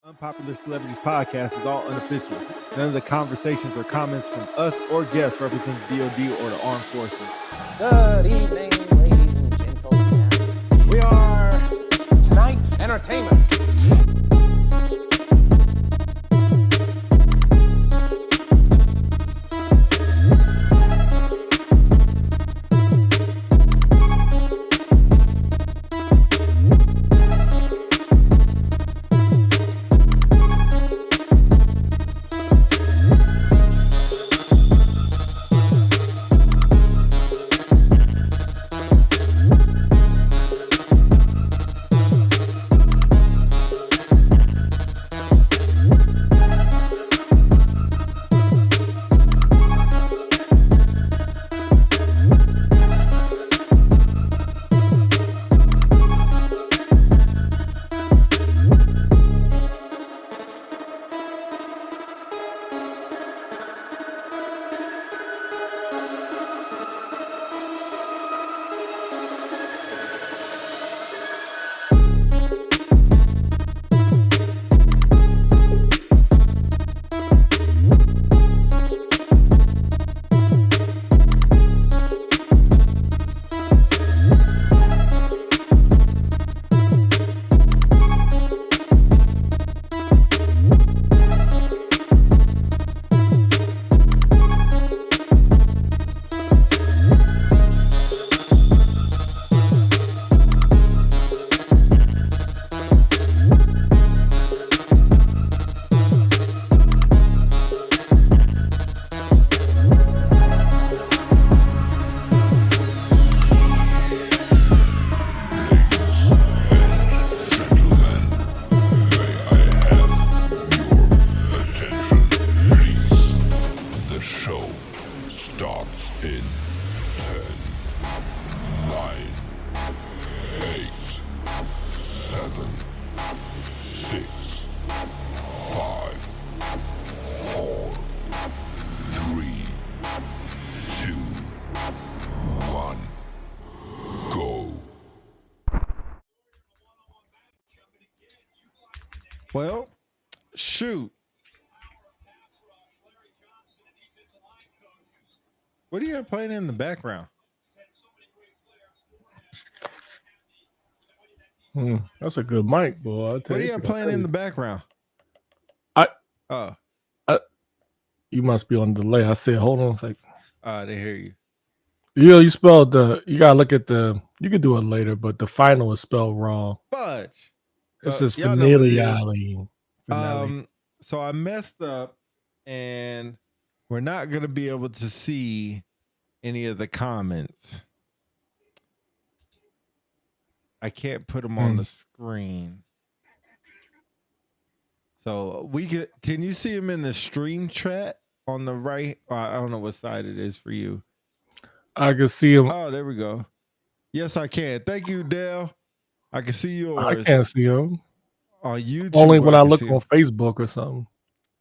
Unpopular Celebrities Podcast is all unofficial. None of the conversations or comments from us or guests represent DOD or the armed forces. Good evening, ladies and gentlemen. We are tonight's entertainment. Well, shoot. What are you playing in the background? That's a good mic, boy. What are you playing in the background? You must be on delay. I said, hold on a second. They hear you. You spelled you gotta look at you can do it later, but the final is spelled wrong. Fudge. This is y'all know what it is. finale. So I messed up and we're not gonna be able to see any of the comments. I can't put them on the screen. So can you see them in the stream chat on the right? I don't know what side it is for you. I can see them. Oh, there we go. Yes, I can. Thank you, Dale. I can see yours. I can't see them on YouTube. Only when I look on Facebook or something.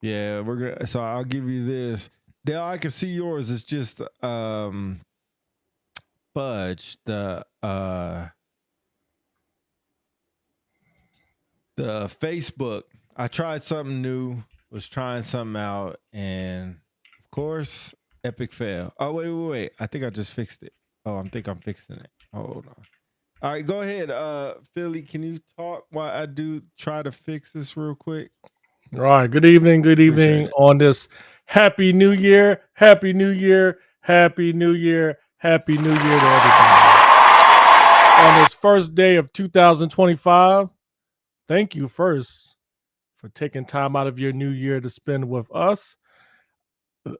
Yeah, so I'll give you this. Dale, I can see yours. It's just Fudge, the Facebook. I tried something new, was trying something out, and of course, epic fail. Oh, wait. I think I just fixed it. Oh, I think I'm fixing it. Hold on. All right, go ahead. Philly, can you talk while I do try to fix this real quick? All right. Good evening on this Happy New Year. Happy New Year. Happy New Year. Happy New Year to everybody. On this first day of 2025, thank you first for taking time out of your new year to spend with us.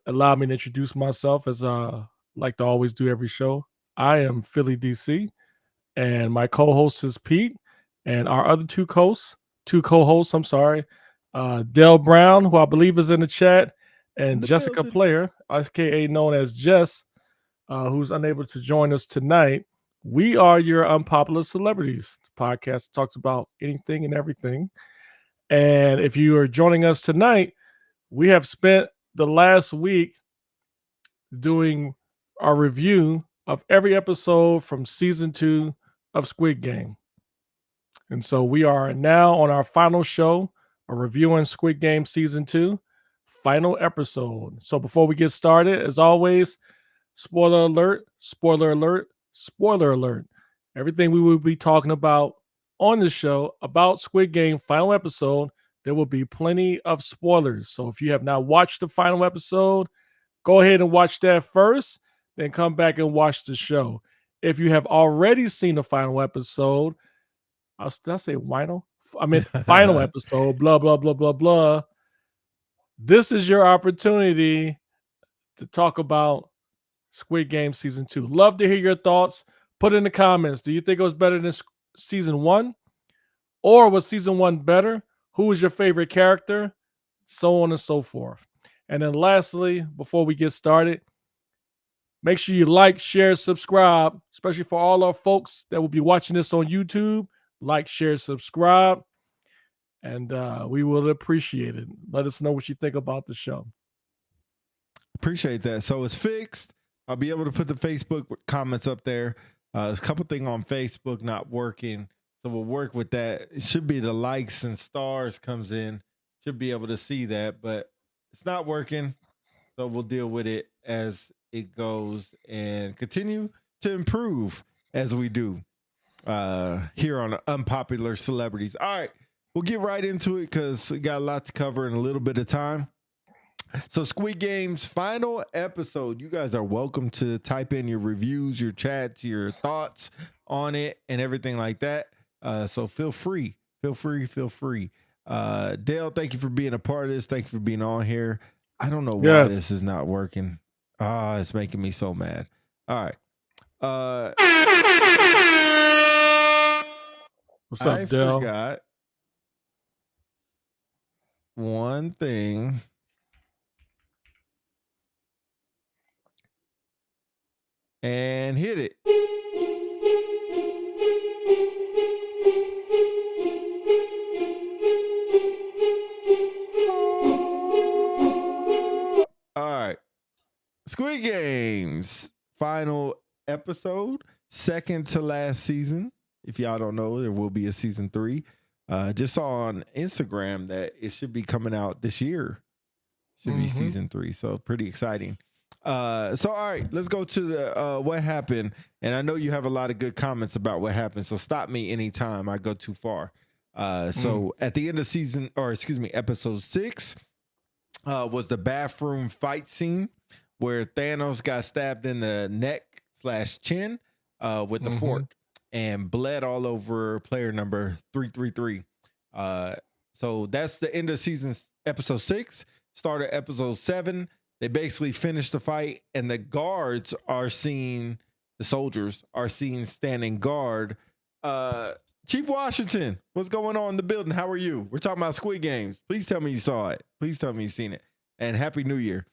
Allow me to introduce myself as I like to always do every show. I am Philly DC, and my co-host is Pete, and our other two co-hosts, Dale Brown, who I believe is in the chat, and Jessica Player, aka known as Jess, who's unable to join us tonight. We are your Unpopular Celebrities podcast. Talks about anything and everything. And if you are joining us tonight, we have spent the last week doing our review of every episode from season 2 of Squid Game. And so we are now on our final show are reviewing Squid Game Season 2, final episode. So before we get started, as always, spoiler alert, spoiler alert, spoiler alert. Everything we will be talking about on the show about Squid Game final episode, there will be plenty of spoilers. So if you have not watched the final episode, go ahead and watch that first, then come back and watch the show. If you have already seen the final episode, did I say final? I meant final episode, blah, blah, blah, blah, blah. This is your opportunity to talk about Squid Game Season 2. Love to hear your thoughts. Put in the comments. Do you think it was better than Season 1? Or was Season 1 better? Who was your favorite character? So on and so forth. And then lastly, before we get started, make sure you like, share, subscribe, especially for all our folks that will be watching this on YouTube. Like, share, subscribe, and we will appreciate it. Let us know what you think about the show. Appreciate that. So it's fixed. I'll be able to put the Facebook comments up there. There's a couple things on Facebook not working, so we'll work with that. It should be the likes and stars comes in. Should be able to see that, but it's not working. So we'll deal with it as it goes and continue to improve as we do here on Unpopular Celebrities. All right, we'll get right into it because we got a lot to cover in a little bit of time. So Squid Game's final episode. You guys are welcome to type in your reviews, your chats, your thoughts on it and everything like that. So feel free. Dale, thank you for being a part of this. Thank you for being on here. I don't know why this is not working. It's making me so mad. All right. What's up, Dale? I forgot one thing. And hit it. All right. Squid Game's final episode, second to last season. If y'all don't know, there will be a season 3. Just saw on Instagram that it should be coming out this year. Should be season 3. So pretty exciting. So all right, let's go to the what happened. And I know you have a lot of good comments about what happened. So stop me anytime I go too far. So at the end of episode 6 was the bathroom fight scene where Thanos got stabbed in the neck/chin with the fork and bled all over player number 333. So that's the end of episode 6. Started episode 7. They basically finished the fight, and the soldiers are seen standing guard. Chief Washington, what's going on in the building? How are you? We're talking about Squid Games. Please tell me you saw it. Please tell me you've seen it. And Happy New Year.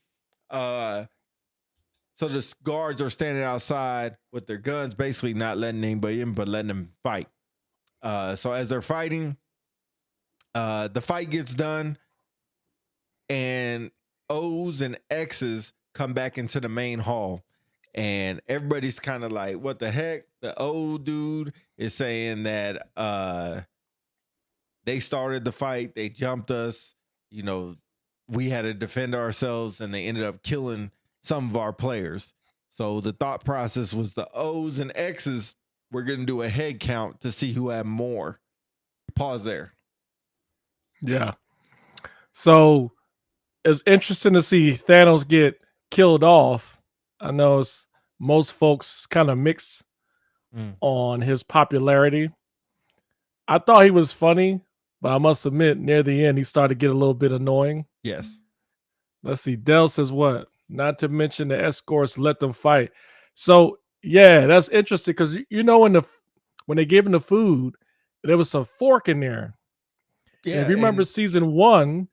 So the guards are standing outside with their guns, basically not letting anybody in, but letting them fight. So as they're fighting, the fight gets done, and O's and X's come back into the main hall, and everybody's kind of like, what the heck? The old dude is saying that they started the fight, they jumped us, we had to defend ourselves, and they ended up killing some of our players. So the thought process was the O's and X's, we're going to do a head count to see who had more. Pause there. Yeah. So it's interesting to see Thanos get killed off. I know most folks kind of mix on his popularity. I thought he was funny, but I must admit, near the end, he started to get a little bit annoying. Yes. Let's see. Dell says what? Not to mention the escorts let them fight. So yeah, that's interesting because when they gave him the food, there was some fork in there. Yeah. And if you remember season 1,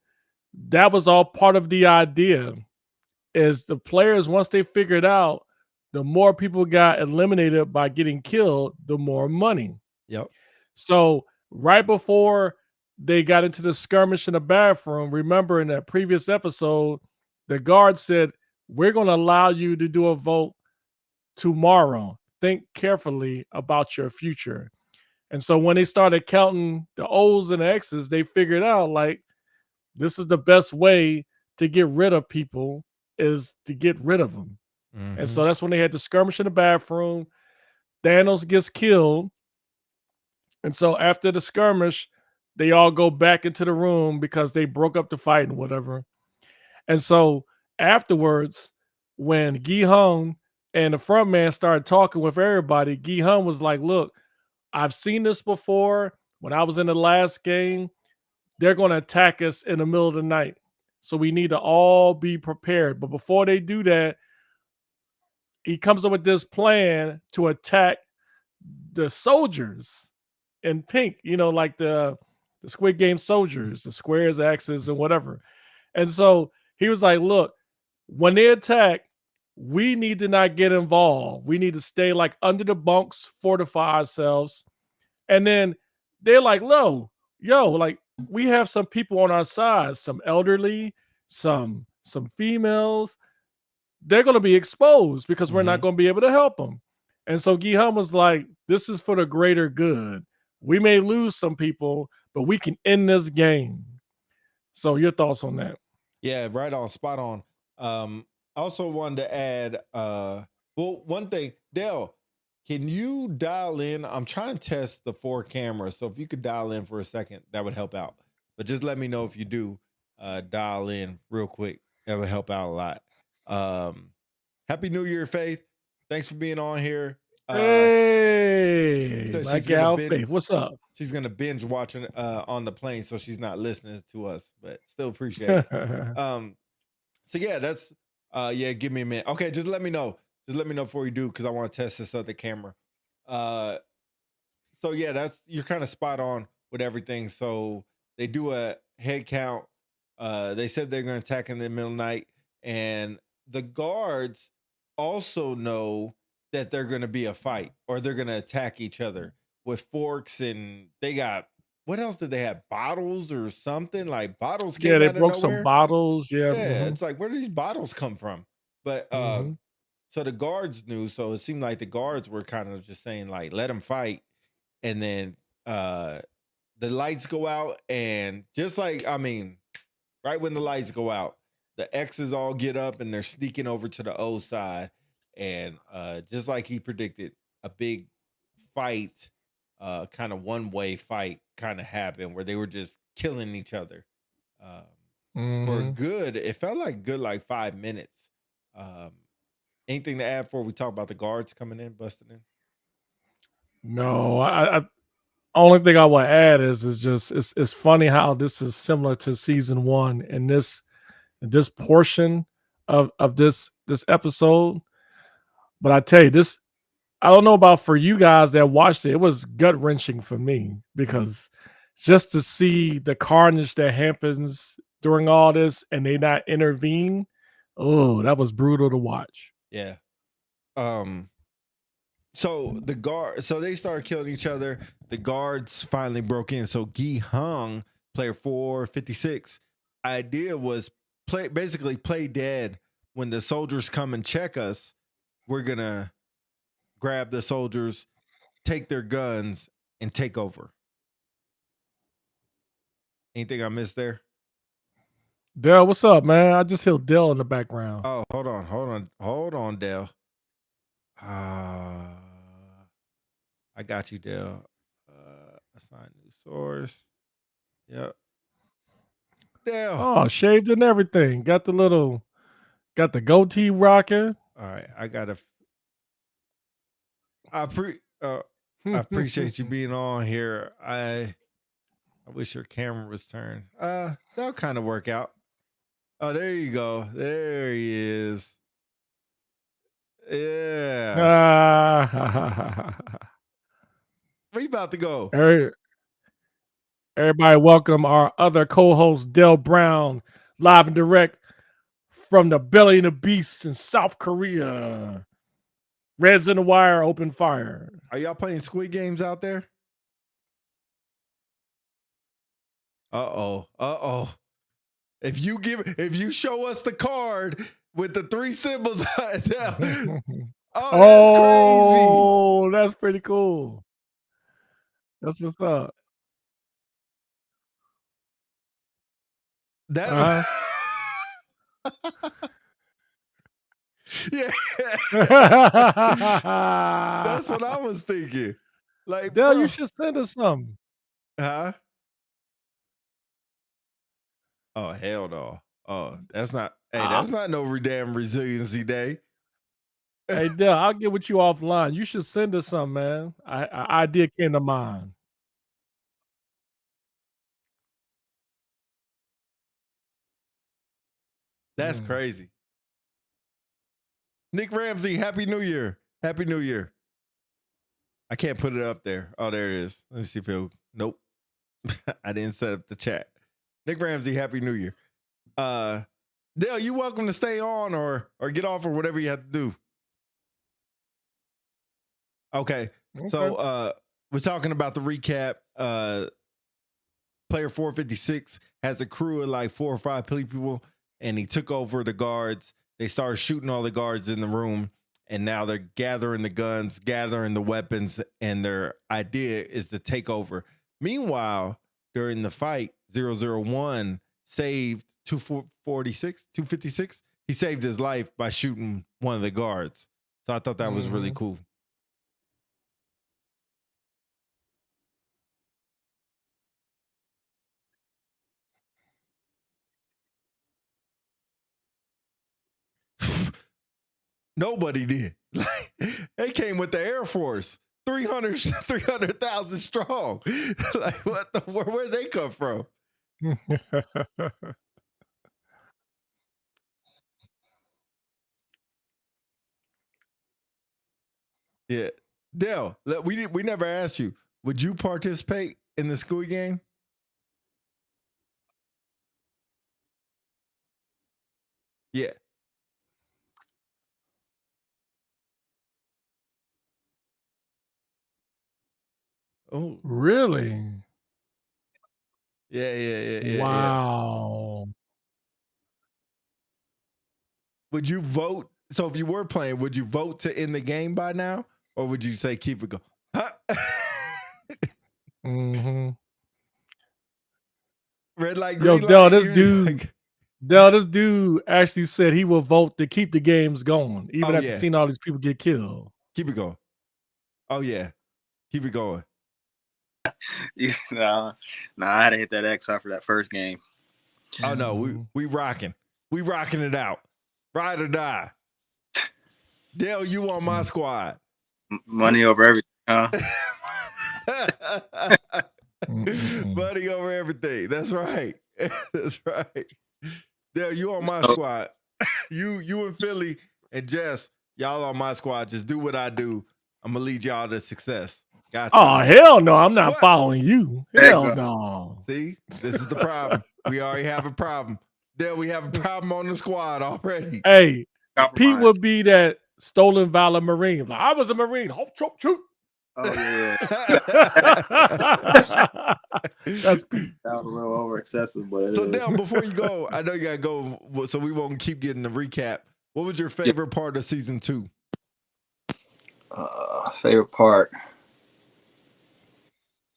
that was all part of the idea. Is the players, once they figured out, the more people got eliminated by getting killed, the more money. Yep. So right before they got into the skirmish in the bathroom, remember in that previous episode, the guard said, we're going to allow you to do a vote tomorrow. Think carefully about your future. And so when they started counting the O's and the X's, they figured out, like, this is the best way to get rid of people is to get rid of them. And so that's when they had the skirmish in the bathroom. Thanos gets killed. And so after the skirmish, they all go back into the room because they broke up the fight and whatever. And so afterwards, when Gi Hung and the front man started talking with everybody, Gi Hung was like, look, I've seen this before. When I was in the last game, they're going to attack us in the middle of the night. So we need to all be prepared. But before they do that, he comes up with this plan to attack the soldiers in pink, like the Squid Game soldiers, the squares, axes, and whatever. And so he was like, look, when they attack, we need to not get involved. We need to stay like under the bunks, fortify ourselves. And then they're like, like we have some people on our side, some elderly, some females. They're going to be exposed because we're not going to be able to help them. And so Gi Hum was like, this is for the greater good. We may lose some people, but we can end this game. So your thoughts on that? Yeah, right on, spot on. I also wanted to add, one thing, Dale, can you dial in? I'm trying to test the 4 cameras, so if you could dial in for a second, that would help out. But just let me know if you do dial in real quick. That would help out a lot. Happy New Year, Faith. Thanks for being on here. Hey, my gal Faith, what's up? She's gonna binge watching on the plane, so she's not listening to us, but still appreciate it. So yeah, that's give me a minute. Okay, just let me know. Just let me know before you do, because I want to test this other camera. So yeah, you're kind of spot on with everything. So they do a head count. They said they're gonna attack in the middle of the night, and the guards also know that they're gonna be a fight or they're gonna attack each other with forks, and they got, what else did they have? Bottles or something? Like bottles came Yeah, they out of broke nowhere. some bottles. Yeah. It's like, where do these bottles come from? But so the guards knew, so it seemed like the guards were kind of just saying like, let them fight. And then the lights go out, and just like, right when the lights go out, the X's all get up and they're sneaking over to the O side. And just like he predicted, a big fight, kind of one-way fight kind of happened where they were just killing each other. For good, it felt like good, like 5 minutes. Anything to add before we talk about the guards coming in, busting in? No, I only thing I will add is just it's funny how this is similar to season 1, and this portion of this episode. But I tell you, this, I don't know about for you guys that watched it, it was gut wrenching for me, because just to see the carnage that happens during all this and they not intervene, oh, that was brutal to watch. Yeah. So they started killing each other. The guards finally broke in. So Gi Hung, player 456, idea was basically play dead. When the soldiers come and check us, we're gonna grab the soldiers, take their guns, and take over. Anything I missed there? Dale, what's up, man? I just hear Dale in the background. Oh, hold on, Dale. I got you, Dale. Assign new source. Yep. Dale. Oh, shaved and everything. Got the goatee rocking. All right, I appreciate you being on here. I wish your camera was turned. That'll kind of work out. Oh, there you go. There he is. Yeah. Where you about to go? Everybody welcome our other co-host, Del Brown, live and direct from the belly of the beast in South Korea. Reds in the wire, open fire. Are y'all playing Squid Games out there? Uh-oh. If you show us the card with the 3 symbols on it now. Oh, that's pretty cool. That's what's up. That. Yeah, that's what I was thinking. Like, Dale, bro, you should send us something. huh? Oh hell no! Oh, that's not. Hey, that's not no damn resiliency day. Hey, Dale, I'll get with you offline. You should send us something, man. Idea came to mind. That's crazy. Nick Ramsey, Happy New Year! Happy New Year! I can't put it up there. Oh, there it is. Let me see if it. Nope, I didn't set up the chat. Nick Ramsey, Happy New Year. Dale, you welcome to stay on or get off or whatever you have to do. Okay. So we're talking about the recap. Player 456 has a crew of like 4 or 5 people, and he took over the guards. They started shooting all the guards in the room, and now they're gathering the guns, gathering the weapons, and their idea is to take over. Meanwhile, during the fight, 001 saved 256. He saved his life by shooting one of the guards. So I thought that was really cool. Nobody did. Like, they came with the Air Force, 300,000 strong. Like, what the? Where'd they come from? Yeah, Dale. We never asked you. Would you participate in the Squid Game? Yeah. Oh, Really? yeah. Wow. Would you vote? So if you were playing, would you vote to end the game by now, or would you say keep it going? Huh? Red light, green light. Dale, this dude actually said he will vote to keep the games going, even after seeing all these people get killed. Keep it going. Oh yeah, keep it going. Nah, I had to hit that X after that first game. Oh no, we rocking. We rocking it out. Ride or die. Dale, you on my squad. Money over everything, huh? Money over everything. That's right. That's right. Dale, you on my squad. You and Philly and Jess, y'all on my squad. Just do what I do. I'm gonna lead y'all to success. Gotcha. Oh hell no, I'm not following you. Hell no. See, this is the problem. We already have a problem. Dale, we have a problem on the squad already. Hey, Pete would be that stolen valor Marine. Like, I was a Marine. Shoot. Oh yeah. That's Pete. That was a little over excessive, but so Dale, before you go, I know you gotta go, so we won't keep getting the recap. What was your favorite part of season 2? Favorite part.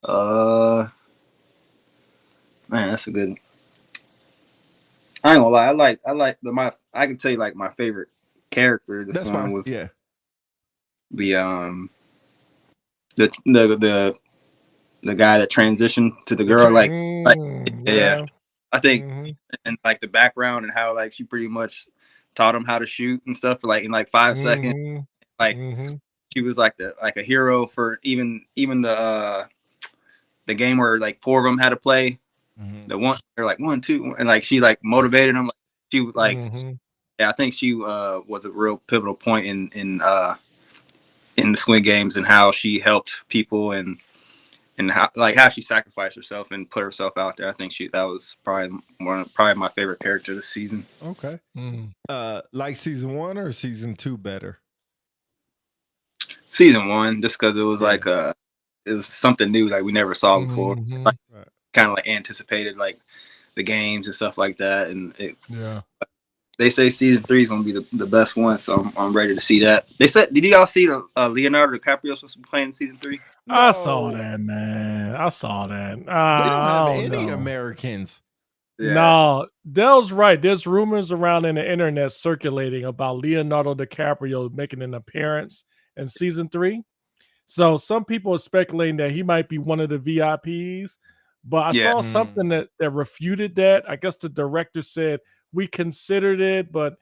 Man, that's a good. I ain't gonna lie. I like I can tell you like my favorite character. That's one fine. was Yeah. The guy that transitioned to the girl. Yeah. I think and like the background and how like she pretty much taught him how to shoot and stuff like in like 5 seconds. Like she was like a hero for even the game where like 4 of them had to play. The one they're like 1, 2, and like she like motivated them. Like she was like, yeah, I think she was a real pivotal point in the Squid Games and how she helped people and how she sacrificed herself and put herself out there. I think that was probably my favorite character this season. Okay. Like season 1 or season 2 better? Season 1, just because it was like it was something new like we never saw before. Like, kind of like anticipated like the games and stuff like that, and they say season 3 is going to be the best one, so I'm ready to see that. They said, did y'all see Leonardo DiCaprio supposed to be playing in season 3? No. I saw that, man. I saw that. They don't have any Americans. Yeah. No, Dell's right. There's rumors around in the internet circulating about Leonardo DiCaprio making an appearance in season 3. So some people are speculating that he might be one of the VIPs, but I Yeah. saw something that refuted that. I guess the director said we considered it, but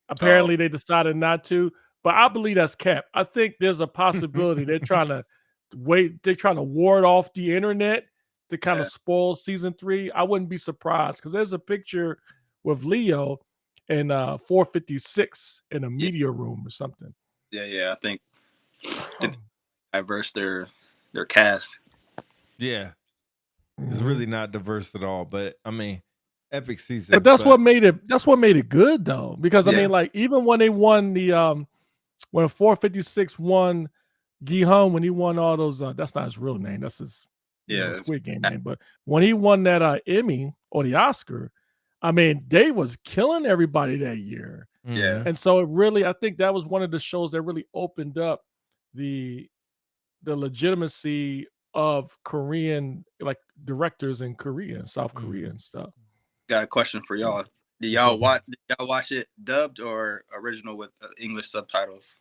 apparently they decided not to. But I believe that's cap. I think there's a possibility they're trying to ward off the internet to kind of spoil season 3. I wouldn't be surprised because there's a picture with Leo and 456 in a media room or something. Yeah. I think diverse their cast. Yeah. It's really not diverse at all, but I mean, epic season. But that's what made it good though. Because I mean, like, even when they won the when 456 won Gihon, when he won all those that's not his real name, that's his Squid Game name. But when he won that Emmy or the Oscar, I mean, they was killing everybody that year. Yeah. And so it really, I think that was one of the shows that really opened up the legitimacy of Korean, like, directors in Korea and South Korea and stuff. Got a question for y'all. Did y'all watch it dubbed or original with English subtitles?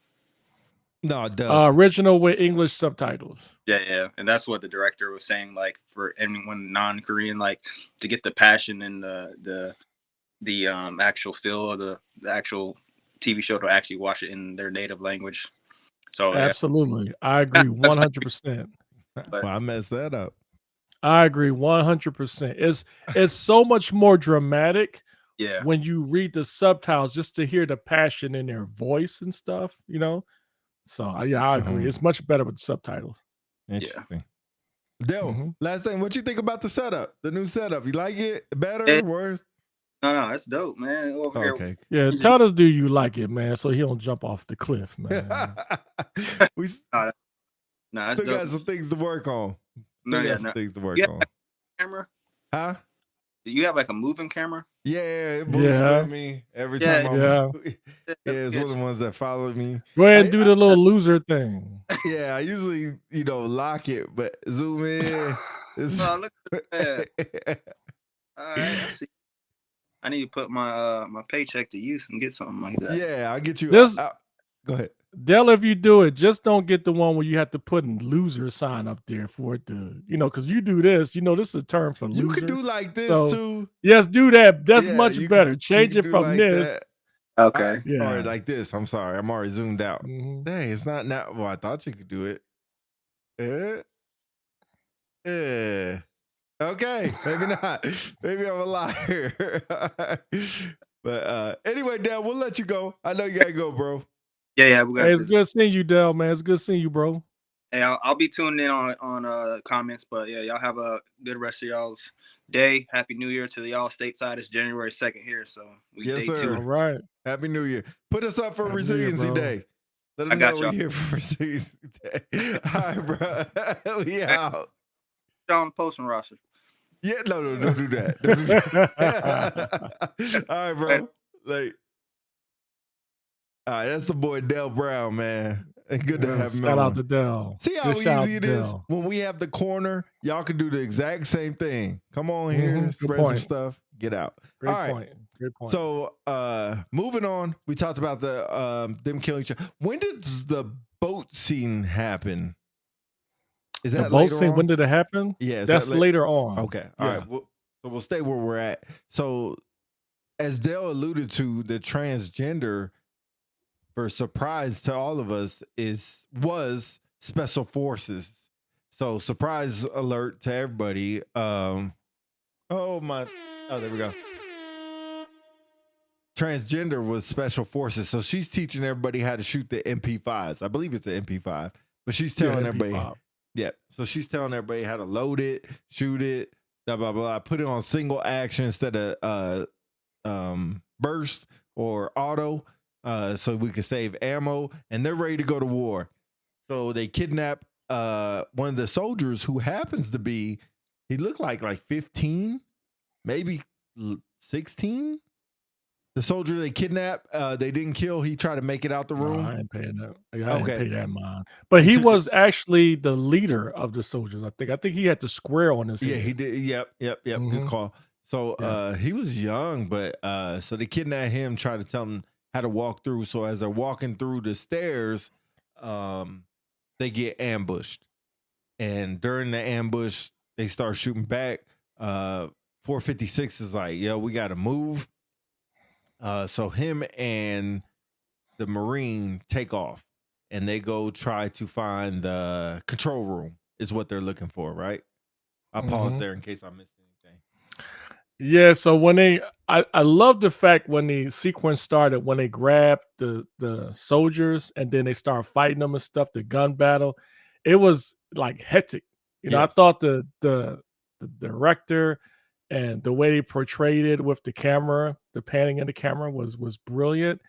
No, dubbed. Original with English subtitles. Yeah. And that's what the director was saying, like, for anyone non-Korean, like, to get the passion and the actual feel of the actual TV show, to actually watch it in their native language. So absolutely. I agree 100%. Well, I messed that up. I agree 100%. It's so much more dramatic when you read the subtitles, just to hear the passion in their voice and stuff, you know? So yeah, I agree. It's much better with the subtitles. Interesting. Dale, last thing, what you think about the setup? The new setup. You like it? Better? Worse? No, that's dope, man. Okay. Yeah, tell us, do you like it, man, so he don't jump off the cliff, man. We still got some things to work on. Things to work on. Like camera? Huh? Do you have like a moving camera? Yeah, it moves with me every time it's one of the ones that follow me. Go ahead and do the little loser thing. Yeah, I usually, lock it, but zoom in. Look at that. All right, I see. I need to put my my paycheck to use and get something like that. Yeah, I'll get you. Go ahead. Dell, if you do it, just don't get the one where you have to put a loser sign up there for it to, because you do this, this is a term for loser. You could do like this too. Yes, do that. That's much better. Change it from like this. That. Okay. Or like this. I'm sorry. I'm already zoomed out. Dang, it's not now. Well, I thought you could do it. Okay, maybe not. Maybe I'm a liar. But anyway, Dale, we'll let you go. I know you gotta go, bro. Yeah. We got. Hey, it's good seeing you, Dale, man. It's good seeing you, bro. Hey, I'll be tuning in on comments, but yeah, y'all have a good rest of y'all's day. Happy New Year to y'all stateside. It's January 2nd here, so yes, sir. All right. Happy New Year. Put us up for Resiliency Day. Let them know we're here for Resiliency Day. All right, bro. We out. On the posting roster. Yeah, no, don't do that. Don't do that. All right, bro. All right, that's the boy Dale Brown, man. And good to have him. Shout out to Dale. See how easy it is when we have the corner. Y'all can do the exact same thing. Come on here, spread some stuff, get out. Great All point. Great point. So, moving on, we talked about them killing each other. When did the boat scene happen? Is that the boat scene? When did it happen? Yeah, that's later on. Okay, all right. So we'll stay where we're at. So, as Dale alluded to, the transgender, for surprise to all of us, was special forces. So surprise alert to everybody. There we go. Transgender was special forces. So she's teaching everybody how to shoot the MP5s. I believe it's an MP5, but she's telling everybody. Yeah. So she's telling everybody how to load it, shoot it, blah, blah, blah. Put it on single action instead of burst or auto. So we could save ammo, and they're ready to go to war. So they kidnap one of the soldiers, who happens to be, he looked like 15, maybe 16. The soldier they kidnapped, they didn't kill. He tried to make it out the room. I ain't paying that. I didn't pay that mind. But he was actually the leader of the soldiers. I think he had the square on his head. Yeah, he did. Yep. Good call. So he was young, but so they kidnap him, try to tell him how to walk through. So as they're walking through the stairs, they get ambushed. And during the ambush, they start shooting back. 456 is like, yo, we gotta move. So him and the Marine take off and they go try to find the control room, is what they're looking for, right? I'll pause there in case I missed anything. Yeah, so when I love the fact when the sequence started, when they grabbed the soldiers and then they start fighting them and stuff, the gun battle, it was like hectic. I Yes. thought the director and the way they portrayed it with the camera, the panning of the camera was brilliant.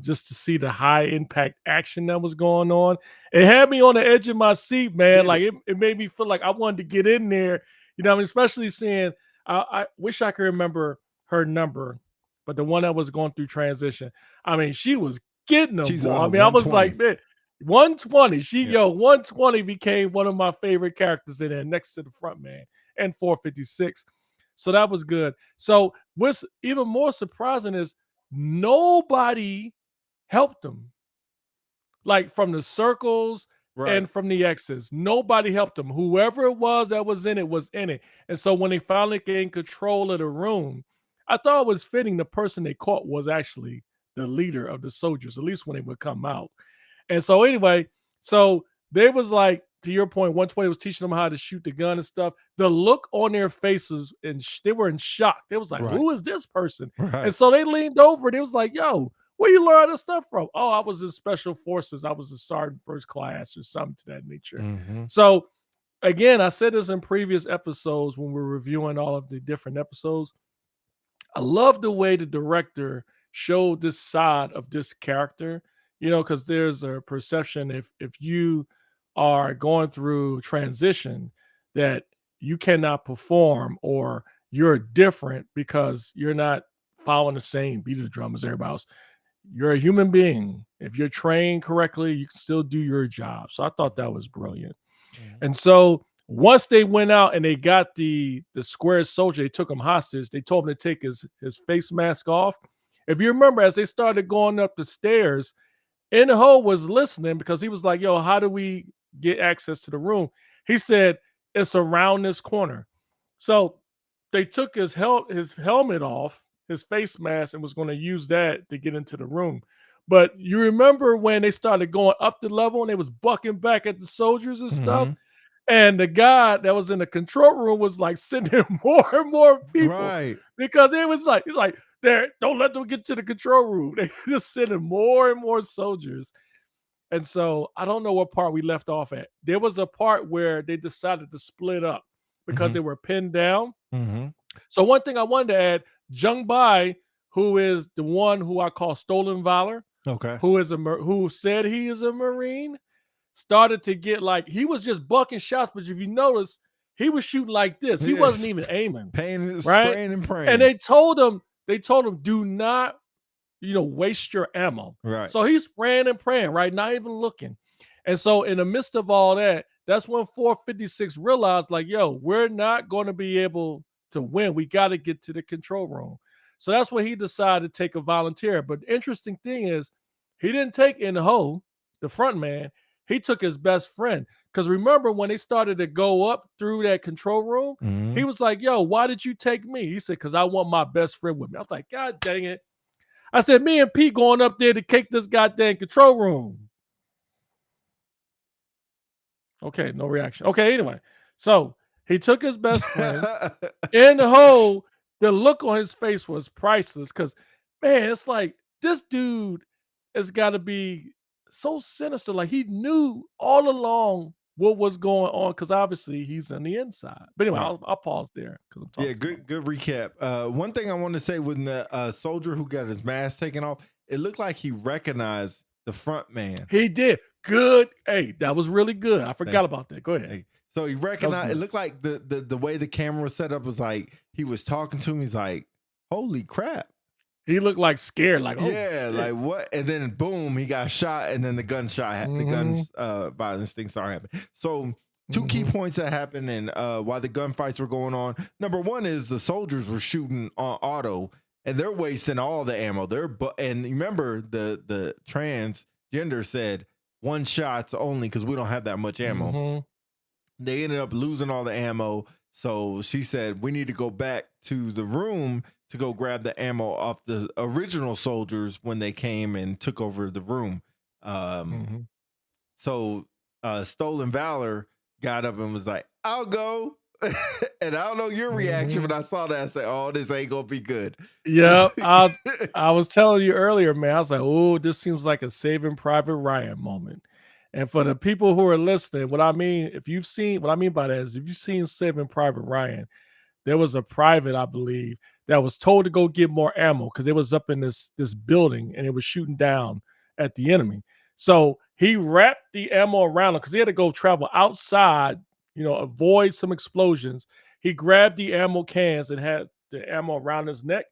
Just to see the high impact action that was going on, it had me on the edge of my seat, man. Like it made me feel like I wanted to get in there. I mean, especially seeing. I wish I could remember her number, but the one that was going through transition. I mean, she was getting them. She's I mean, I was like, man, 120. 120 became one of my favorite characters in there, next to the front man and 456. So that was good. So what's even more surprising is nobody helped them. Like from the circles and from the X's, nobody helped them. Whoever it was that was in it was in it. And so when they finally gained control of the room, I thought it was fitting the person they caught was actually the leader of the soldiers, at least when they would come out. And so anyway, so they was like, to your point, 120 was teaching them how to shoot the gun and stuff. The look on their faces, and they were in shock. They was like, who is this person? And so they leaned over and it was like, yo, where you learn this stuff from? Oh, I was in special forces. I was a sergeant first class or something to that nature. So again, I said this in previous episodes when we're reviewing all of the different episodes. I love the way the director showed this side of this character, because there's a perception if you are going through transition that you cannot perform or you're different because you're not following the same beat of the drum as everybody else. You're a human being. If you're trained correctly, you can still do your job. So I thought that was brilliant. And so once they went out and they got the square soldier, they took him hostage. They told him to take his face mask off. If you remember, as they started going up the stairs, In-Ho was listening because he was like, yo, how do we get access to the room? He said, it's around this corner. So they took his helmet off, his face mask, and was going to use that to get into the room. But you remember when they started going up the level and they was bucking back at the soldiers and stuff? And the guy that was in the control room was like sending more and more people. Because it was like, he's like, there, don't let them get to the control room. They just sending more and more soldiers. And so I don't know what part we left off at. There was a part where they decided to split up because they were pinned down. So one thing I wanted to add, Jung Bai, who is the one who I call Stolen Valor, who said he is a Marine, started to get like, he was just bucking shots, but if you notice, he was shooting like this. He wasn't even aiming. Spraying and praying. And they told him, do not, waste your ammo. So he's spraying and praying, right? Not even looking. And so in the midst of all that, that's when 456 realized, like, yo, we're not going to be able to win. We got to get to the control room. So that's when he decided to take a volunteer. But the interesting thing is, he didn't take In-Ho, the front man. He took his best friend. Because remember, when they started to go up through that control room, he was like, yo, why did you take me? He said, because I want my best friend with me. I was like, God dang it. I said, me and Pete going up there to kick this goddamn control room. Okay, no reaction. Okay, anyway. So he took his best friend. In-Ho, the look on his face was priceless. Because, man, it's like, this dude has got to be so sinister. Like, he knew all along what was going on, because obviously he's on the inside. But anyway, I'll pause there because I'm talking. Yeah, good recap. One thing I want to say, when the soldier who got his mask taken off, it looked like he recognized the front man. He did. Good. Hey, that was really good. I forgot about that. Go ahead. Hey. So he recognized. It looked like the way the camera was set up was like he was talking to him. He's like, "Holy crap!" He looked like scared. Like, oh, yeah, shit. Like what? And then boom, he got shot, and then the gunshot, the gun violence thing started happening. So Two key points that happened and while the gunfights were going on. Number one is the soldiers were shooting on auto and they're wasting all the ammo. And remember the transgender said 1 shots only because we don't have that much ammo. They ended up losing all the ammo. So she said, we need to go back to the room to go grab the ammo off the original soldiers when they came and took over the room. So Stolen Valor got up and was like, I'll go. And I don't know your reaction when I saw that. I said, oh, this ain't going to be good. Yeah, I was telling you earlier, man. I was like, oh, this seems like a Saving Private Ryan moment. And for the people who are listening, what I mean by that is if you've seen Saving Private Ryan, there was a private, I believe, that was told to go get more ammo because they was up in this building and it was shooting down at the enemy. So he wrapped the ammo around him because he had to go travel outside, avoid some explosions. He grabbed the ammo cans and had the ammo around his neck.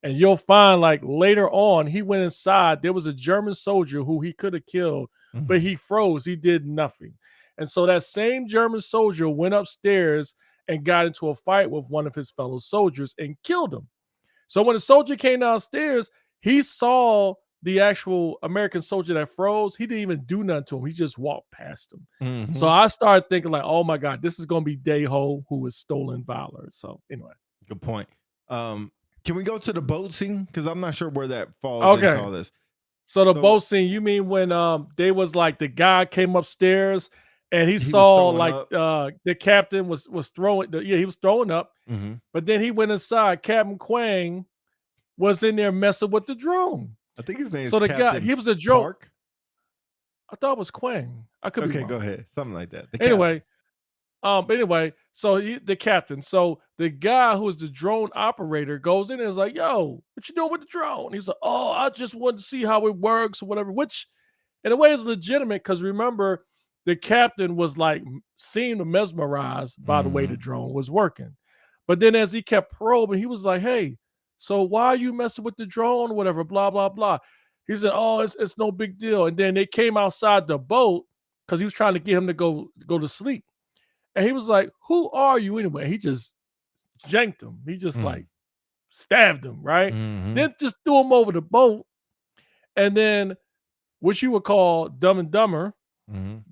And you'll find like later on, he went inside. There was a German soldier who he could have killed, but he froze. He did nothing. And so that same German soldier went upstairs and got into a fight with one of his fellow soldiers and killed him. So when the soldier came downstairs, he saw the actual American soldier that froze. He didn't even do nothing to him. He just walked past him. So I started thinking like, oh my God, this is going to be Day-Ho who was Stolen Valor. So anyway. Good point. Can we go to the boat scene? Because I'm not sure where that falls into all this. So the boat scene, you mean when they was like the guy came upstairs and he saw like the captain was throwing, he was throwing up, but then he went inside. Captain Quang was in there messing with the drone. I think his name is the Captain guy, he was a drone. Park? I thought it was Quang. I could be wrong. Go ahead. Something like that. Anyway, so the captain, so the guy who is the drone operator goes in and is like, yo, what you doing with the drone? He's like, oh, I just wanted to see how it works or whatever, which in a way is legitimate because remember, the captain was like seemed mesmerized by the way the drone was working. But then as he kept probing, he was like, hey, so why are you messing with the drone or whatever, blah, blah, blah. He said, oh, it's no big deal. And then they came outside the boat because he was trying to get him to go to sleep. And he was like, who are you anyway? He just janked him. He just like stabbed him, right? Then just threw him over the boat. And then what you would call Dumb and Dumber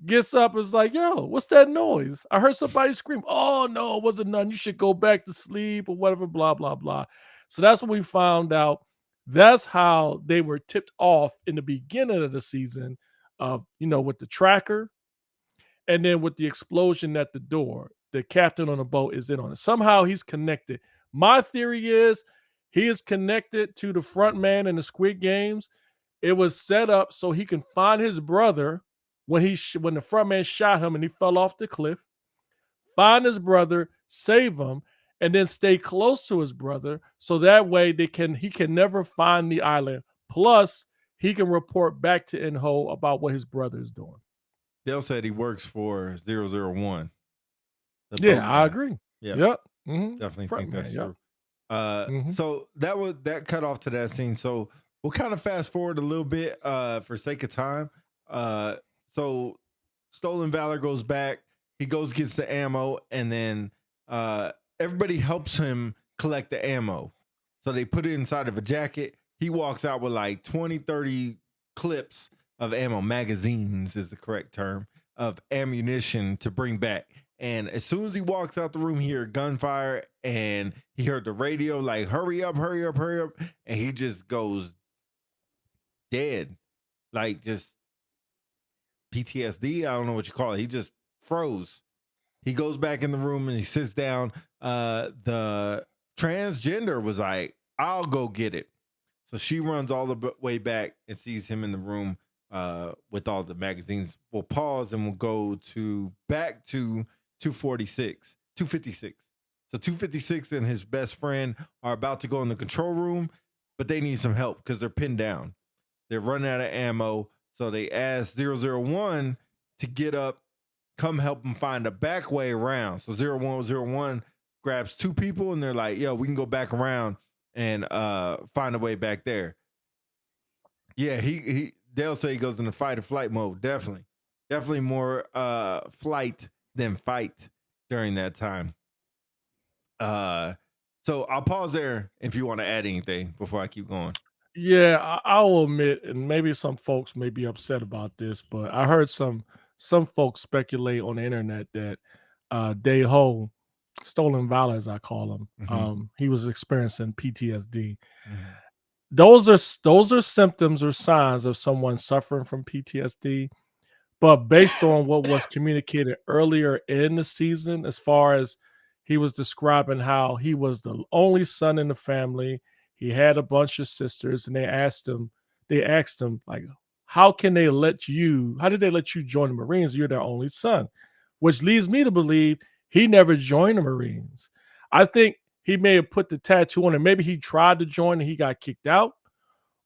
gets up and is like, yo, what's that noise? I heard somebody scream. Oh, no, it wasn't none. You should go back to sleep or whatever, blah, blah, blah. So that's when we found out. That's how they were tipped off in the beginning of the season of, with the tracker. And then with the explosion at the door, the captain on the boat is in on it. Somehow he's connected. My theory is he is connected to the front man in the Squid Games. It was set up so he can find his brother when the front man shot him and he fell off the cliff. Find his brother, save him, and then stay close to his brother so that way he can never find the island. Plus, he can report back to In-Ho about what his brother is doing. Dale said he works for 001. Yeah, I agree. Yep. Definitely think that's true. So that cut off to that scene. So we'll kind of fast forward a little bit for sake of time. So Stolen Valor goes back. He gets the ammo, and then everybody helps him collect the ammo. So they put it inside of a jacket. He walks out with like 20, 30 clips of ammo, magazines is the correct term, of ammunition to bring back. And as soon as he walks out the room, he heard gunfire and he heard the radio like, hurry up, hurry up, hurry up. And he just goes dead. Like just PTSD. I don't know what you call it. He just froze. He goes back in the room and he sits down. The transgender was like, I'll go get it. So she runs all the way back and sees him in the room with all the magazines. We'll pause and we'll go back to 256. So 256 and his best friend are about to go in the control room, but they need some help because they're pinned down. They're running out of ammo. So they ask 001 to get up, come help them find a back way around. So 0101 grabs 2 people and they're like, yo, we can go back around and find a way back there. Yeah, Dale say he goes into fight or flight mode. Definitely more flight them fight during that time. So I'll pause there if you want to add anything before I keep going. Yeah, I'll admit, and maybe some folks may be upset about this, but I heard some folks speculate on the internet that Day-Ho, stolen valor as I call him, he was experiencing PTSD. Those are symptoms or signs of someone suffering from PTSD. But based on what was communicated earlier in the season, as far as he was describing how he was the only son in the family, he had a bunch of sisters, and they asked him, like, how did they let you join the Marines? You're their only son, which leads me to believe he never joined the Marines. I think he may have put the tattoo on, and maybe he tried to join and he got kicked out,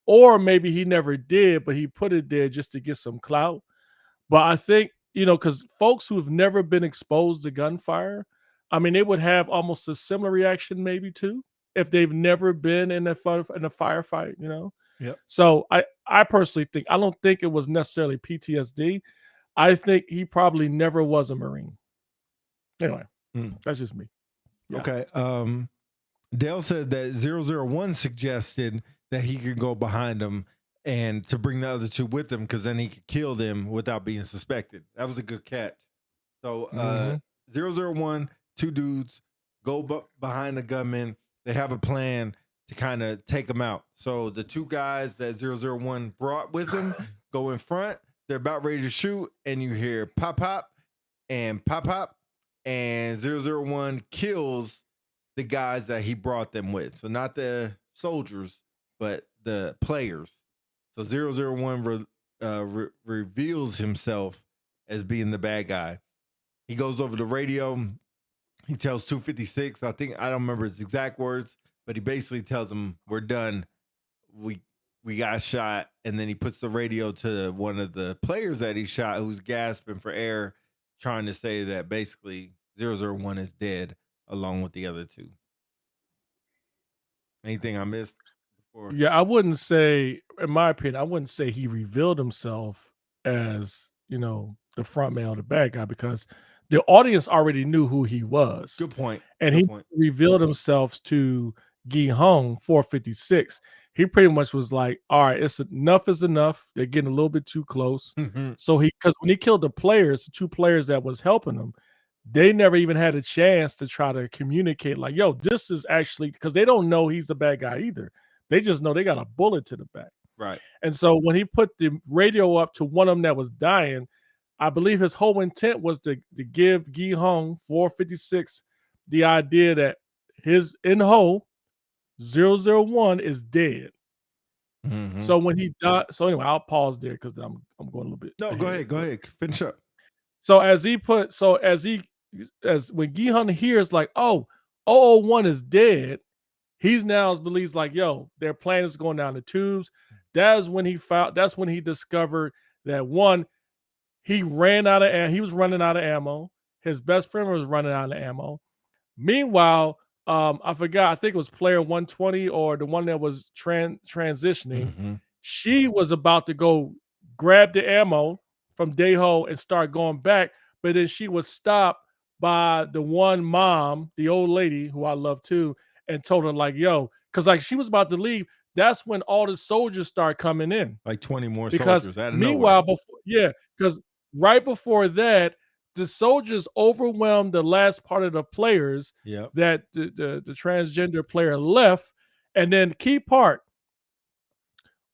or maybe he never did, but he put it there just to get some clout. But I think, because folks who have never been exposed to gunfire, I mean, they would have almost a similar reaction maybe too, if they've never been in a firefight, Yep. So I personally think, I don't think it was necessarily PTSD. I think he probably never was a Marine. Anyway, that's just me. Yeah. Okay. Dale said that 001 suggested that he could go behind him and to bring the other two with him, because then he could kill them without being suspected. That was a good catch. So 001, two dudes go behind the gunman. They have a plan to kind of take him out. So the two guys that 001 brought with him go in front. They're about ready to shoot, and you hear pop, pop, and pop, pop, and 001 kills the guys that he brought them with. So not the soldiers, but the players. So 001 reveals himself as being the bad guy. He goes over the radio. He tells 256, I don't remember his exact words, but he basically tells him, we're done. We got shot. And then he puts the radio to one of the players that he shot, who's gasping for air, trying to say that basically 001 is dead along with the other two. Anything I missed? Yeah, I wouldn't say, in my opinion, I wouldn't say he revealed himself as, the front man or the bad guy, because the audience already knew who he was. Good point. And he revealed himself to Gi Hong 456. He pretty much was like, all right, enough is enough. They're getting a little bit too close. So because when he killed the two players that was helping him, they never even had a chance to try to communicate like, yo, this is actually, because they don't know he's the bad guy either. They just know they got a bullet to the back. Right. And so when he put the radio up to one of them that was dying, I believe his whole intent was to give Gi Hong 456 the idea that his in-ho 001 is dead. So when he died, so anyway, I'll pause there because I'm going a little bit. No, go ahead. Finish up. So when Gi Hong hears like, oh, 001 is dead, he's now believes like, yo, their plan is going down the tubes. That's when he discovered that one, he was running out of ammo. His best friend was running out of ammo. Meanwhile, I forgot, I think it was player 120 or the one that was transitioning. She was about to go grab the ammo from Day-Ho and start going back, but then she was stopped by the one mom, the old lady who I love too, and told her like, yo, because like she was about to leave. That's when all the soldiers start coming in. Like 20 more soldiers out of meanwhile, nowhere. because right before that, the soldiers overwhelmed the last part of the players that the transgender player left. And then key part,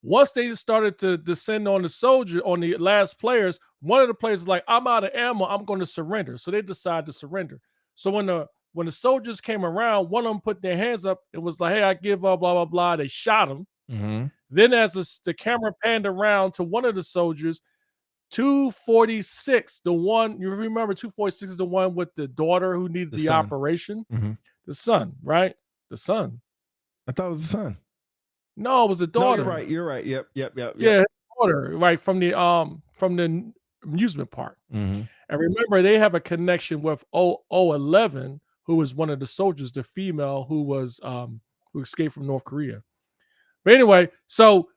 once they started to descend on the last players, one of the players was like, I'm out of ammo, I'm going to surrender. So they decided to surrender. So when the soldiers came around, one of them put their hands up. It was like, hey, I give up, blah, blah, blah. They shot him. Then as the camera panned around to one of the soldiers, 246, the one, you remember 246 is the one with the daughter who needed the operation? The son, right? The son. I thought it was the son. No, it was the daughter. No, you're right. Yep. Yeah, daughter, right, from the amusement park. And remember, they have a connection with 011, who was one of the soldiers, the female who escaped from North Korea. But anyway, so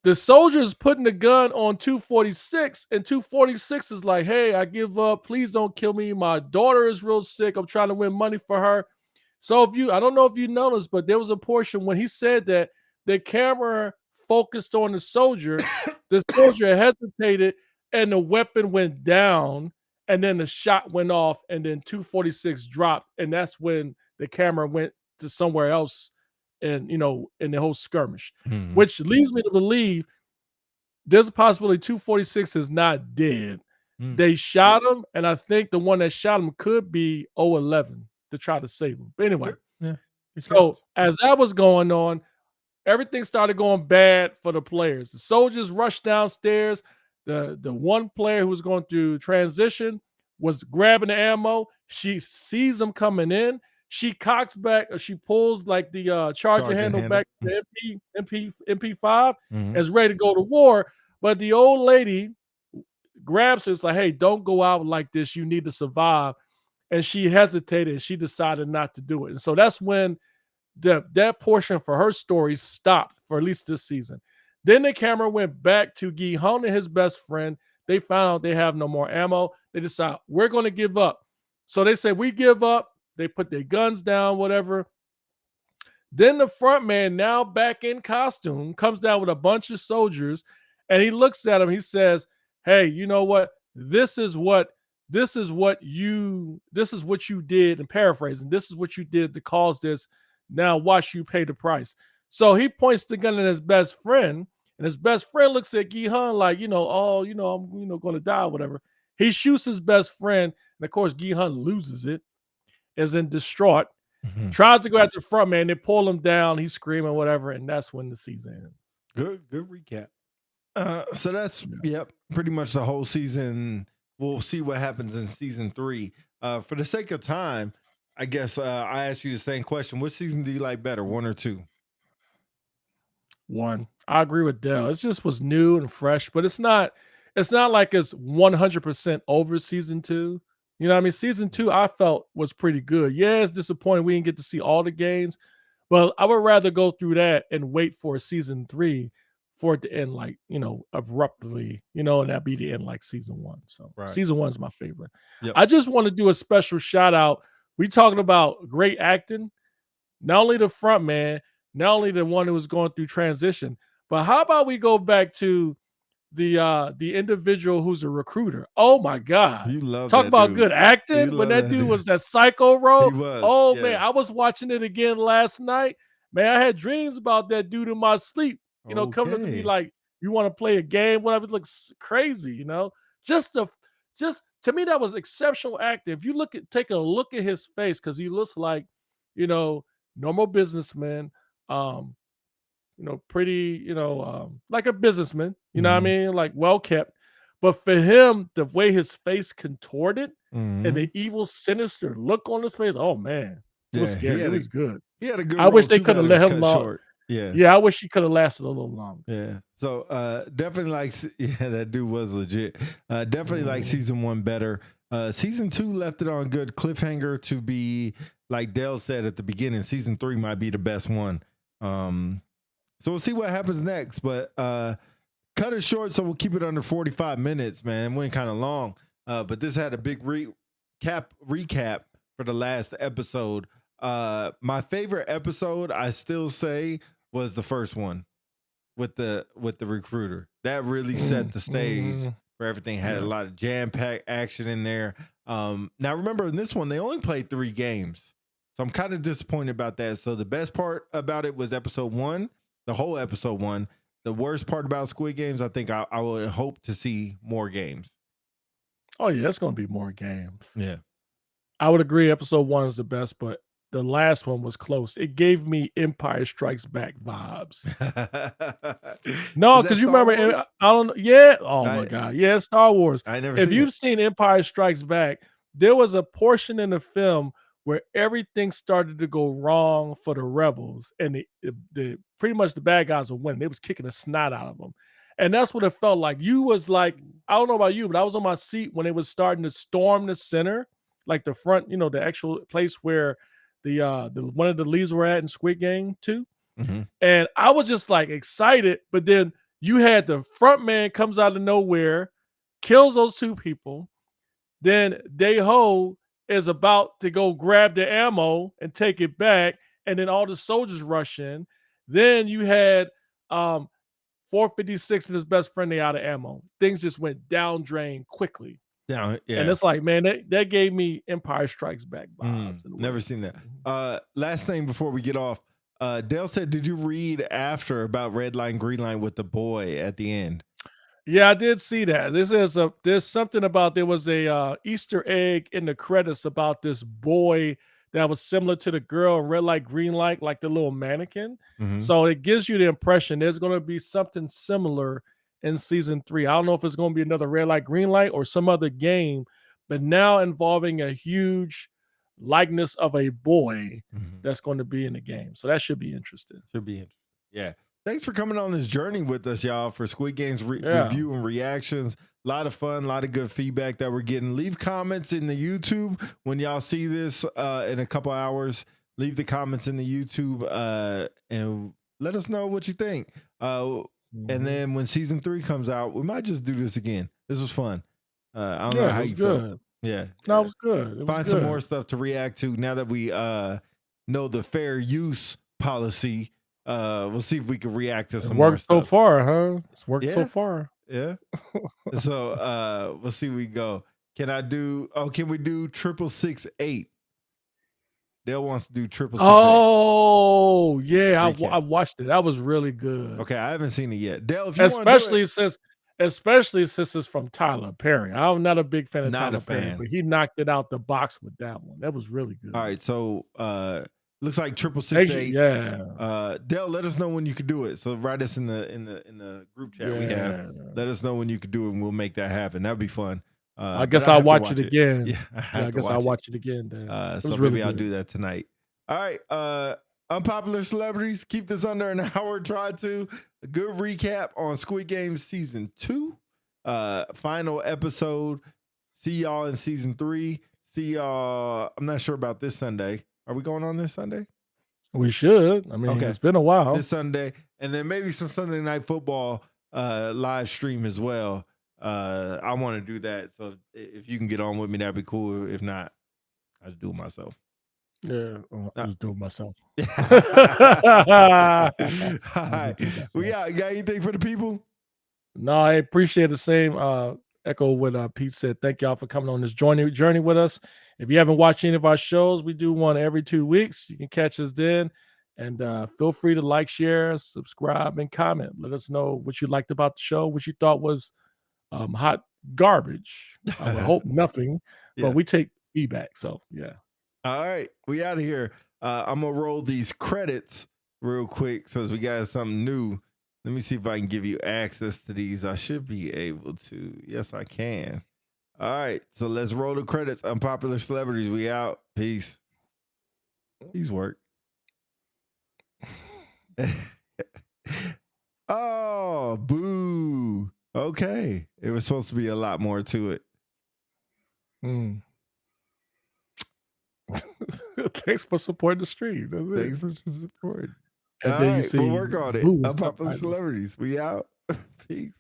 the soldier's putting the gun on 246, and 246 is like, hey, I give up. Please don't kill me. My daughter is real sick. I'm trying to win money for her. So I don't know if you noticed, but there was a portion when he said that the camera focused on the soldier hesitated, and the weapon went down, and then the shot went off, and then 246 dropped, and that's when the camera went to somewhere else, and in the whole skirmish, which leads me to believe there's a possibility 246 is not dead. They shot him, and I think the one that shot him could be 011 to try to save him. But anyway, so as that was going on, everything started going bad for the players. The soldiers rushed downstairs. The one player who was going through transition was grabbing the ammo. She sees them coming in. She cocks back, or she pulls like the charger handle back to the MP5 and is ready to go to war. But the old lady grabs her. It's like, hey, don't go out like this. You need to survive. And she hesitated, and she decided not to do it. And so that's when that portion for her story stopped for at least this season. Then the camera went back to Gi-hun and his best friend. They found out they have no more ammo. They decide, we're going to give up. So they say, we give up. They put their guns down, whatever. Then the front man, now back in costume, comes down with a bunch of soldiers, and he looks at him. He says, hey, you know what? This is what you did, and paraphrasing, this is what you did to cause this. Now watch you pay the price. So he points the gun at his best friend, and his best friend looks at Gi-hun like, I'm going to die or whatever. He shoots his best friend, and of course Gi-hun loses it, is in distraught, tries to go after the front man. They pull him down. He's screaming, whatever, and that's when the season ends. Good recap. So that's pretty much the whole season. We'll see what happens in season 3. For the sake of time, I guess I asked you the same question. What season do you like better, 1 or 2? 1. I agree with Dell. It just was new and fresh, but it's not like it's 100% over season 2. You know what I mean? Season 2, I felt was pretty good. Yeah, it's disappointing we didn't get to see all the games, but I would rather go through that and wait for season 3 for it to end like, abruptly, and that be the end like season 1. So Season 1 is my favorite. Yep. I just want to do a special shout out. We talking about great acting, not only the front man, not only the one who was going through transition, but how about we go back to the individual who's the recruiter? Oh my God. You love Talk that about dude. good acting when that dude was that psycho role. He was, oh man, I was watching it again last night. Man, I had dreams about that dude in my sleep. Coming up to me like, you want to play a game, whatever. It looks crazy, Just to me, that was exceptional acting. If you take a look at his face, because he looks like, normal businessman, pretty, like a businessman, you know what I mean? Like well kept. But for him, the way his face contorted and the evil, sinister look on his face, oh man, it was scary. It was good. He had a good I wish they too, could have let him short. Yeah, I wish he could have lasted a little longer. Yeah. So definitely that dude was legit. Definitely like season 1 better. Season 2 left it on a good cliffhanger to be, like Dale said at the beginning, season 3 might be the best one. So we'll see what happens next. But cut it short, so we'll keep it under 45 minutes, man. It went kind of long. But this had a big recap for the last episode. My favorite episode, I still say, was the first one with the recruiter. That really set the stage for everything. Had a lot of jam-packed action in there. Now remember, in this one, they only played 3 games. So I'm kind of disappointed about that. So the best part about it was episode 1, the whole episode 1. The worst part about Squid Games, I think I would hope to see more games. Oh yeah, it's going to be more games. Yeah. I would agree episode 1 is the best, but the last one was close. It gave me Empire Strikes Back vibes. No, because you remember, Wars? I don't know. Yeah. Oh my God. Yeah, Star Wars. If you've seen Empire Strikes Back, there was a portion in the film where everything started to go wrong for the rebels, and the pretty much the bad guys were winning. They was kicking the snot out of them. And that's what it felt like. You was like, I don't know about you, but I was on my seat when it was starting to storm the center, like the front, the actual place where the one of the leads were at in Squid Game 2. And I was just like excited, but then you had the front man comes out of nowhere, kills those 2 people. Then Day-Ho is about to go grab the ammo and take it back, and then all the soldiers rush in. Then you had 456 and his best friend, they out of ammo. Things just went down drain quickly. Yeah. And it's like, man, that gave me Empire Strikes Back vibes. Never seen that. Last thing before we get off, Dale said, did you read after about Red Line, Green Line with the boy at the end? Yeah, I did see that. There's something about, there was a Easter egg in the credits about this boy that was similar to the girl in Red Light, Green Light, like the little mannequin. So it gives you the impression there's going to be something similar in season 3. I don't know if it's going to be another Red Light, Green Light or some other game, but now involving a huge likeness of a boy that's going to be in the game. So that should be interesting. Yeah. Thanks for coming on this journey with us, y'all, for Squid Game's review and reactions. A lot of fun, a lot of good feedback that we're getting. Leave comments in the YouTube when y'all see this in a couple hours. Leave the comments in the YouTube and let us know what you think. And then when season 3 comes out, we might just do this again. This was fun. I don't know how you felt. Yeah. No, it was good. Find some more stuff to react to now that we know the fair use policy. We'll see if we can react to some more stuff. So far, huh? It's worked so far. Yeah. So we'll see where we go. Can we do 668? Dale wants to do 668. Oh, yeah. I watched it. That was really good. Okay, I haven't seen it yet. Dale, if you especially since it's from Tyler Perry. I'm not a big fan of Tyler Perry, but he knocked it out the box with that one. That was really good. All right, so looks like 668. Yeah. Dale, let us know when you could do it. So write us in the group chat we have. Let us know when you could do it, and we'll make that happen. That'd be fun. I guess I'll watch it again. Yeah, I guess I'll watch it again. Then. So maybe I'll do that tonight. All right. Unpopular celebrities. Keep this under an hour. Try to. A good recap on Squid Game season 2. Final episode. See y'all in season 3. See y'all. I'm not sure about this Sunday. Are we going on this Sunday? We should. I mean, it's been a while. This Sunday. And then maybe some Sunday Night Football live stream as well. I want to do that. So if you can get on with me, that'd be cool. If not, I'll just do it myself. Yeah, I'll just do it myself. All right. You got anything for the people? No, I appreciate the same. Echo what Pete said. Thank y'all for coming on this journey with us. If you haven't watched any of our shows, we do one every 2 weeks. You can catch us then. And feel free to like, share, subscribe, and comment. Let us know what you liked about the show, what you thought was hot garbage. I would hope nothing, but we take feedback. So, yeah. All right. We out of here. I'm going to roll these credits real quick since we got something new. Let me see if I can give you access to these. I should be able to. Yes, I can. All right. So let's roll the credits. Unpopular celebrities. We out. Peace. Peace work. Oh, boo. Okay. It was supposed to be a lot more to it. Thanks for supporting the stream. Thanks for supporting. And All then right, you see we'll work on it. Unpopular celebrities. We out. Peace.